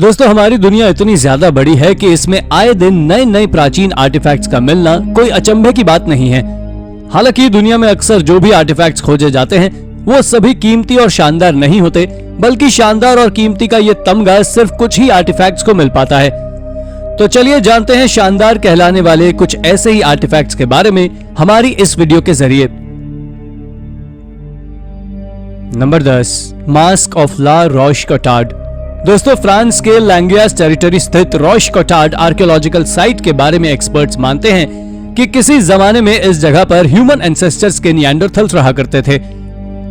दोस्तों, हमारी दुनिया इतनी ज्यादा बड़ी है कि इसमें आए दिन नए नए प्राचीन आर्टिफैक्ट्स का मिलना कोई अचंभे की बात नहीं है। हालांकि दुनिया में अक्सर जो भी आर्टिफैक्ट्स खोजे जाते हैं वो सभी कीमती और शानदार नहीं होते, बल्कि शानदार और कीमती का ये तमगा सिर्फ कुछ ही आर्टिफैक्ट्स को मिल पाता है। तो चलिए जानते हैं शानदार कहलाने वाले कुछ ऐसे ही आर्टिफैक्ट्स के बारे में हमारी इस वीडियो के जरिए। Number 10, mask of la Roche Cottard. दोस्तों, फ्रांस के लैंगियास टेरिटरी स्थित रॉश कॉटार्ड आर्कियोलॉजिकल साइट के बारे में एक्सपर्ट्स मानते हैं कि किसी जमाने में इस जगह पर ह्यूमन एंसेस्टर्स के निएंडरथल्स रहा करते थे।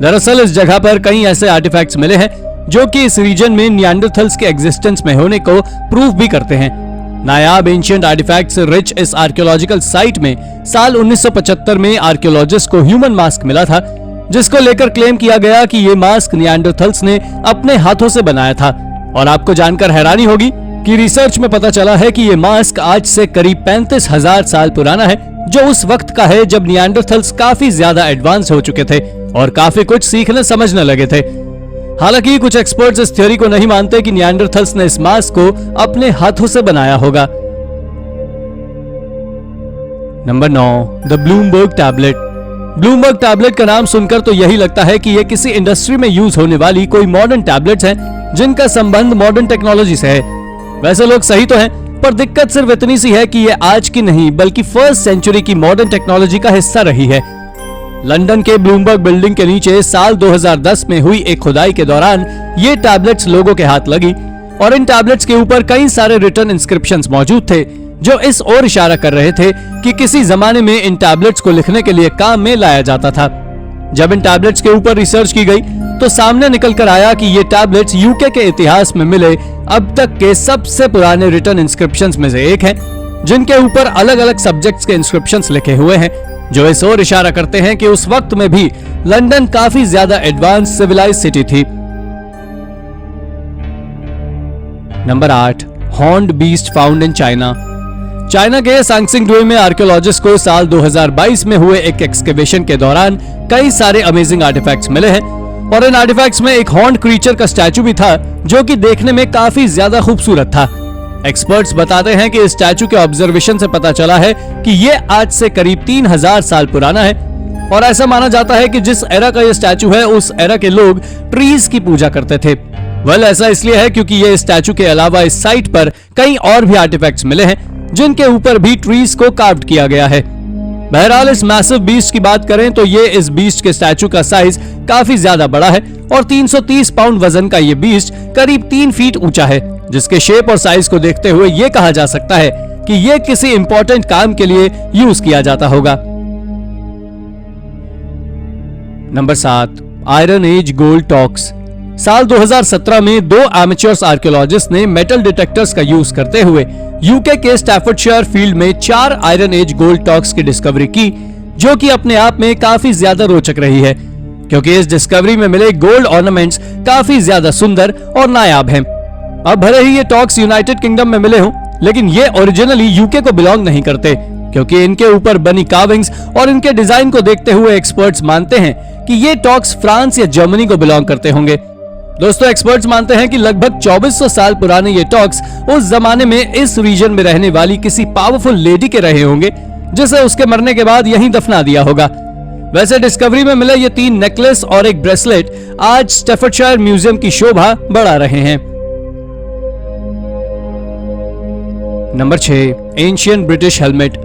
दरअसल इस जगह पर कई ऐसे आर्टिफैक्ट्स मिले हैं जो कि इस रीजन में निएंडरथल्स के एग्जिस्टेंस में होने को प्रूव भी करते हैं। नायाब एंशिएंट आर्टिफैक्ट्स रिच इस आर्कियोलॉजिकल साइट में साल 1975 में आर्कियोलॉजिस्ट को ह्यूमन मास्क मिला था, जिसको लेकर क्लेम किया गया कि ये मास्क निएंडरथल्स ने अपने हाथों से बनाया था। और आपको जानकर हैरानी होगी कि रिसर्च में पता चला है कि ये मास्क आज से करीब 35,000 साल पुराना है, जो उस वक्त का है जब निएंडरथल्स काफी ज्यादा एडवांस हो चुके थे और काफी कुछ सीखने समझने लगे थे। हालांकि कुछ एक्सपर्ट्स इस थ्योरी को नहीं मानते कि निएंडरथल्स ने इस मास्क को अपने हाथों से बनाया होगा। Number 9, the Bloomberg tablet. Bloomberg tablet का नाम सुनकर तो यही लगता है कि ये किसी इंडस्ट्री में यूज होने वाली कोई मॉडर्न टैबलेट्स हैं जिनका संबंध मॉडर्न टेक्नोलॉजी से है। वैसे लोग सही तो हैं, पर दिक्कत सिर्फ इतनी सी है कि ये आज की नहीं बल्कि फर्स्ट सेंचुरी की मॉडर्न टेक्नोलॉजी का हिस्सा रही है। लंदन के ब्लूमबर्ग बिल्डिंग के नीचे साल 2010 में हुई एक खुदाई के दौरान ये टैबलेट्स लोगों के हाथ लगी और इन टैबलेट्स के ऊपर कई सारे रिटन इंस्क्रिप्शंस मौजूद थे जो इस ओर इशारा कर रहे थे कि किसी जमाने में इन टैबलेट्स को लिखने के लिए काम में लाया जाता था। जब इन टैबलेट्स के ऊपर रिसर्च की गई तो सामने निकल कर आया कि ये टैबलेट्स यूके के इतिहास में मिले अब तक के सबसे पुराने रिटन इंस्क्रिप्शंस में से एक हैं, जिनके ऊपर अलग अलग सब्जेक्ट्स के इंस्क्रिप्शंस लिखे हुए हैं, जो इस ओर इशारा करते हैं कि उस वक्त में भी लंदन काफी ज्यादा एडवांस सिविलाइज सिटी थी। Number 8, horned beast found in China. China के सांगसिंगडुई में आर्कियोलॉजिस्ट को साल 2022 में हुए एक एक्सकेवेशन के दौरान कई सारे अमेजिंग आर्टिफैक्ट्स मिले हैं और इन आर्टिफैक्ट्स में एक हॉर्न्ड क्रीचर का स्टैचू भी था जो कि देखने में काफी ज्यादा खूबसूरत था। एक्सपर्ट्स बताते हैं कि इस स्टैचू के ऑब्जर्वेशन से पता चला है कि ये आज से करीब 3000 साल पुराना है और ऐसा माना जाता है कि जिस एरा का ये स्टैचू है उस एरा के लोग ट्रीज की पूजा करते थे। ऐसा इसलिए है क्योंकि ये स्टैचू के अलावा इस साइट पर कई और भी आर्टिफैक्ट्स मिले हैं जिनके ऊपर भी ट्रीज को कार्व्ड किया गया है। बहरहाल इस मैसिव बीस्ट की बात करें तो ये इस बीस्ट के स्टैचू का साइज काफी ज्यादा बड़ा है और 330 पाउंड वजन का ये बीस्ट करीब 3 फीट ऊंचा है, जिसके शेप और साइज को देखते हुए ये कहा जा सकता है कि ये किसी इंपॉर्टेंट काम के लिए यूज किया जाता होगा। Number 7, iron age gold torcs. साल 2017 में 2 एमेच्योर्स आर्कियोलॉजिस्ट ने मेटल डिटेक्टर्स का यूज करते हुए यूके के स्टैफर्डशायर फील्ड में 4 आयरन एज गोल्ड टॉक्स की डिस्कवरी की, जो कि अपने आप में काफी ज्यादा रोचक रही है क्योंकि इस डिस्कवरी में मिले गोल्ड ऑर्नामेंट्स काफी ज्यादा सुंदर और नायाब हैं। अब भले ही ये टॉक्स यूनाइटेड किंगडम में मिले हों, लेकिन ये ओरिजिनली यूके को बिलोंग नहीं करते क्योंकि इनके ऊपर बनी कार्विंग्स और इनके डिजाइन को देखते हुए एक्सपर्ट्स मानते हैं कि ये टॉक्स फ्रांस या जर्मनी को बिलोंग करते होंगे। दोस्तों, एक्सपर्ट्स मानते हैं कि लगभग 2400 साल पुराने ये टॉक्स उस जमाने में इस रीजन में रहने वाली किसी पावरफुल लेडी के रहे होंगे, जिसे उसके मरने के बाद यहीं दफना दिया होगा। वैसे डिस्कवरी में मिले ये 3 नेकलेस और एक ब्रेसलेट आज स्टैफर्डशायर म्यूजियम की शोभा बढ़ा रहे हैं। Number 6, ancient British helmet.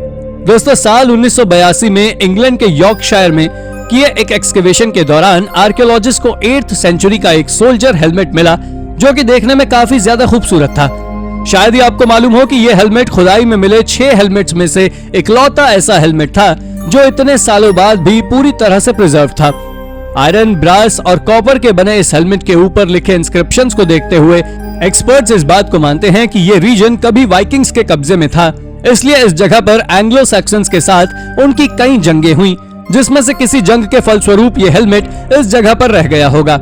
दोस्तों, साल 1982 में इंग्लैंड के यॉर्कशायर में किए एक एक्सकेवेशन के दौरान आर्कियोलॉजिस्ट को 8th सेंचुरी का एक सोल्जर हेलमेट मिला, जो कि देखने में काफी ज्यादा खूबसूरत था। शायद ही आपको मालूम हो कि यह हेलमेट खुदाई में मिले 6 हेलमेट्स में से इकलौता ऐसा हेलमेट था जो इतने सालों बाद भी पूरी तरह से प्रिजर्व था। आयरन, ब्रास और कॉपर के बने इस हेलमेट के ऊपर लिखे इंस्क्रिप्शंस को देखते हुए एक्सपर्ट्स इस बात को मानते हैं कि ये रीजन कभी वाइकिंग्स के कब्जे में था, इसलिए इस जगह पर एंग्लो सैक्सन्स के साथ उनकी कई जंगें हुई, जिसमें से किसी जंग के फलस्वरूप ये हेलमेट इस जगह पर रह गया होगा।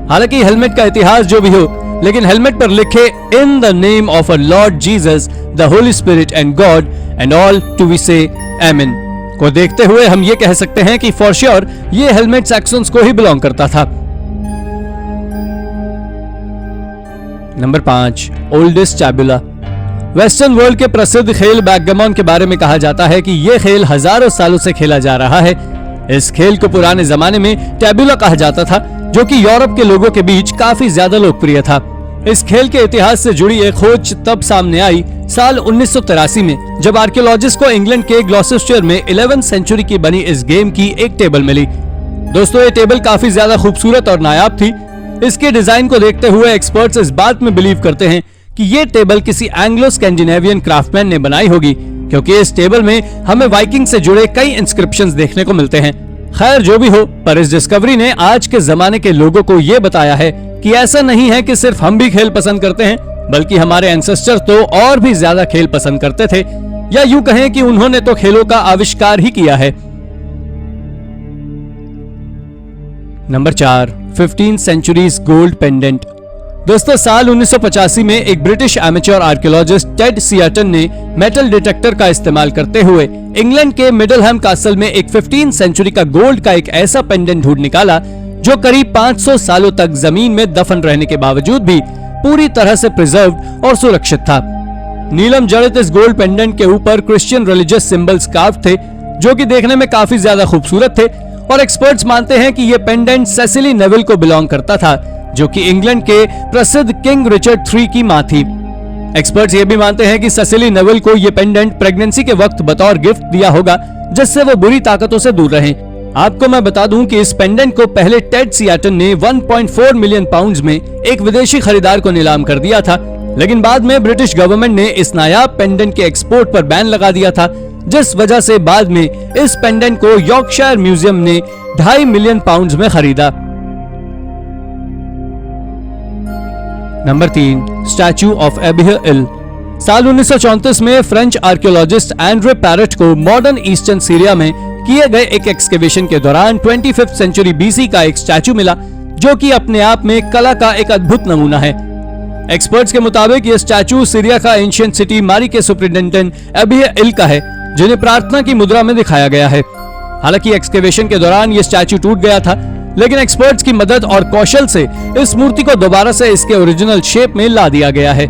हालांकि हेलमेट का इतिहास जो भी हो, लेकिन हेलमेट पर लिखे in the name of a lord Jesus the holy spirit and God and all to we say amen को देखते हुए हम ये कह सकते हैं कि फॉर श्योर ये हेलमेट सैक्सन्स को ही बिलोंग करता था। Number 5, oldest tabula. Western world के प्रसिद्ध खेल बैकगैमन के बारे में कहा जाता है कि यह खेल हजारों सालों से खेला जा रहा है। इस खेल को पुराने जमाने में टैबुला कहा जाता था, जो कि यूरोप के लोगों के बीच काफी ज्यादा लोकप्रिय था। इस खेल के इतिहास से जुड़ी एक खोज तब सामने आई साल 1983 में, जब आर्कियोलॉजिस्ट को इंग्लैंड के ग्लॉसेस्टर में 11वीं सेंचुरी की बनी इस गेम की एक टेबल मिली। दोस्तों, ये टेबल काफी ज्यादा खूबसूरत और नायाब थी। इसके डिजाइन को देखते हुए एक्सपर्ट्स इस बात में बिलीव करते हैं कि ये टेबल किसी एंग्लो स्कैंडिनेवियन क्राफ्टमैन ने बनाई होगी, क्योंकि इस टेबल में हमें वाइकिंग से जुड़े कई इंस्क्रिप्शंस देखने को मिलते हैं। खैर, जो भी हो, पर इस डिस्कवरी ने आज के जमाने के लोगों को ये बताया है कि ऐसा नहीं है कि सिर्फ हम भी खेल पसंद करते हैं, बल्कि हमारे एंसेस्टर तो और भी ज्यादा खेल पसंद करते थे, या यूं कहें कि उन्होंने तो खेलों का आविष्कार ही किया है। Number 4, 15th centuries gold pendant. दोस्तों, साल 1985 में एक British amateur archaeologist Ted Seaton ने मेटल डिटेक्टर का इस्तेमाल करते हुए इंग्लैंड के मिडलहम कासल में एक 15th सेंचुरी का गोल्ड का एक ऐसा पेंडेंट ढूंढ निकाला जो करीब 500 सालों तक जमीन में दफन रहने के बावजूद भी पूरी तरह से प्रिजर्व्ड और सुरक्षित था। नीलम जड़ित इस गोल्ड पेंडेंट के ऊपर क्रिश्चियन रिलीजियस सिंबल्स कार्व्ड थे, जो कि देखने में काफी ज्यादा खूबसूरत थे, और एक्सपर्ट्स मानते हैं कि यह पेंडेंट सेसिली नेविल को बिलोंग करता था, जो कि इंग्लैंड के प्रसिद्ध किंग रिचर्ड III की मां थी। एक्सपर्ट्स ये भी मानते हैं कि सेसिली नेविल को यह पेंडेंट प्रेगनेंसी के वक्त बतौर गिफ्ट दिया होगा, जिससे वो बुरी ताकतों से दूर रहें। आपको मैं बता दूं कि इस पेंडेंट को पहले टेड सियाटन ने 1.4 मिलियन पाउंड्स में एक विदेशी खरीदार को नीलाम कर दिया था, लेकिन बाद में ब्रिटिश गवर्नमेंट ने इस नायाब पेंडेंट के एक्सपोर्ट पर बैन लगा दिया था, जिस वजह से बाद में इस पेंडेंट को यॉर्कशायर म्यूजियम ने 2.5 मिलियन पाउंड्स में खरीदा। नंबर 3, स्टैचू ऑफ एबिह इल। साल 1934 में फ्रेंच आर्कियोलॉजिस्ट एंड्रे पैरेट को मॉडर्न ईस्टर्न सीरिया में किए गए एक एक्सकेवेशन के दौरान 25th सेंचुरी BC का एक स्टैचू मिला, जो कि अपने आप में कला का एक अद्भुत नमूना है। एक्सपर्ट्स के मुताबिक यह स्टैचू सीरिया का एंशिएंट सिटी मारी के सुपरिटेंडेंट एबिह इल का है, जिन्हें प्रार्थना की मुद्रा में दिखाया गया है। हालांकि एक्सकेवेशन के दौरान यह स्टैचू टूट गया था, लेकिन एक्सपर्ट्स की मदद और कौशल से इस मूर्ति को दोबारा से इसके ओरिजिनल शेप में ला दिया गया है।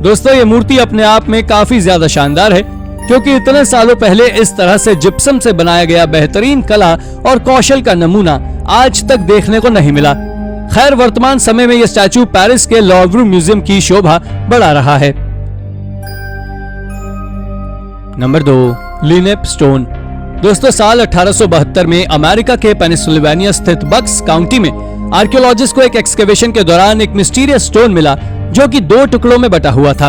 दोस्तों, ये मूर्ति अपने आप में काफी ज्यादा शानदार है, क्योंकि इतने सालों पहले इस तरह से जिप्सम से बनाया गया बेहतरीन कला और कौशल का नमूना आज तक देखने को नहीं मिला। खैर, वर्तमान समय में यह स्टैचू पेरिस के लॉवरे म्यूजियम की शोभा बढ़ा रहा है। Number 2, Lenape stone. दोस्तों, साल 1872 में अमेरिका के पेनिसिल्वेनिया स्थित बक्स काउंटी में आर्कियोलॉजिस्ट को एक एक्सकेवेशन के दौरान एक मिस्टीरियस स्टोन मिला, जो कि 2 टुकड़ों में बटा हुआ था।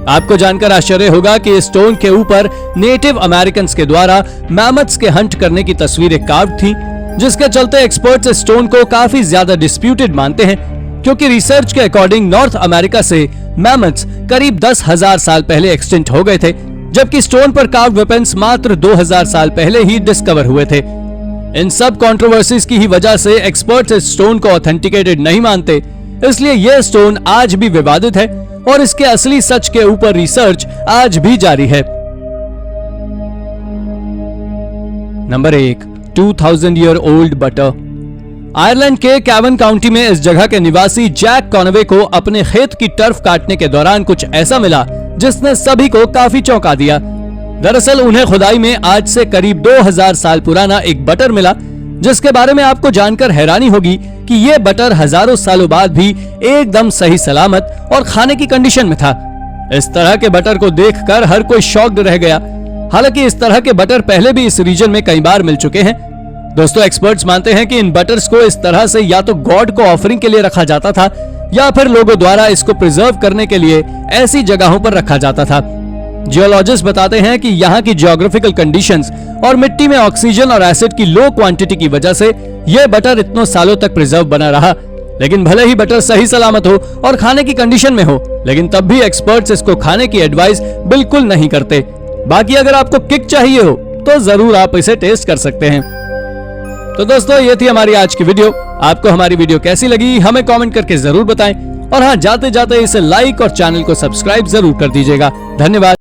आपको जानकर आश्चर्य होगा कि इस स्टोन के ऊपर नेटिव अमेरिकन के द्वारा मैमथ्स के हंट करने की तस्वीरें कार्व्ड थी, जिसके चलते एक्सपर्ट्स इस स्टोन को काफी ज्यादा डिस्प्यूटेड मानते हैं, क्योंकि रिसर्च के अकॉर्डिंग नॉर्थ अमेरिका से मैमथ्स करीब 10,000 साल पहले एक्सटिंक्ट हो गए थे, जबकि स्टोन पर कार्व्ड वेपन्स मात्र 2000 साल पहले ही डिस्कवर हुए थे। इन सब कंट्रोवर्सीज की ही वजह से एक्सपर्ट्स इस स्टोन को ऑथेंटिकेटेड नहीं मानते, इसलिए यह स्टोन आज भी विवादित है और इसके असली सच के ऊपर रिसर्च आज भी जारी है। Number 1, 2000 year old butter. Ireland के कैवन काउंटी में इस जगह के निवासी जैक कॉनवे को अपने खेत की टर्फ काटने के दौरान कुछ ऐसा मिला जिसने सभी को काफी चौंका दिया। दरअसल उन्हें खुदाई में आज से करीब 2000 साल पुराना एक बटर मिला, जिसके बारे में आपको जानकर हैरानी होगी कि यह बटर हजारों सालों बाद भी एकदम सही सलामत और खाने की कंडीशन में था। इस तरह के बटर को देखकर हर कोई शॉक्ड रह गया। हालांकि इस तरह के बटर पहले भी इस रीजन में कई बार मिल चुके हैं। दोस्तों, एक्सपर्ट्स मानते हैं कि इन बटर्स को इस तरह से या तो गॉड को ऑफरिंग के लिए रखा जाता था, या फिर लोगों द्वारा इसको प्रिजर्व करने के लिए ऐसी जगहों पर रखा जाता था। जियोलॉजिस्ट बताते हैं कि यहाँ की जियोग्राफिकल कंडीशंस और मिट्टी में ऑक्सीजन और एसिड की लो क्वांटिटी की वजह से यह बटर इतने सालों तक प्रिजर्व बना रहा। लेकिन भले ही बटर सही सलामत हो और खाने की कंडीशन में हो, लेकिन तब भी एक्सपर्ट्स इसको खाने की एडवाइस बिल्कुल नहीं करते। बाकी अगर आपको किक चाहिए हो तो जरूर आप इसे टेस्ट कर सकते हैं। तो दोस्तों, ये थी हमारी आज की वीडियो। आपको हमारी वीडियो कैसी लगी हमें कमेंट करके जरूर बताएं, और हाँ, जाते जाते इसे लाइक और चैनल को सब्सक्राइब जरूर कर दीजिएगा। धन्यवाद।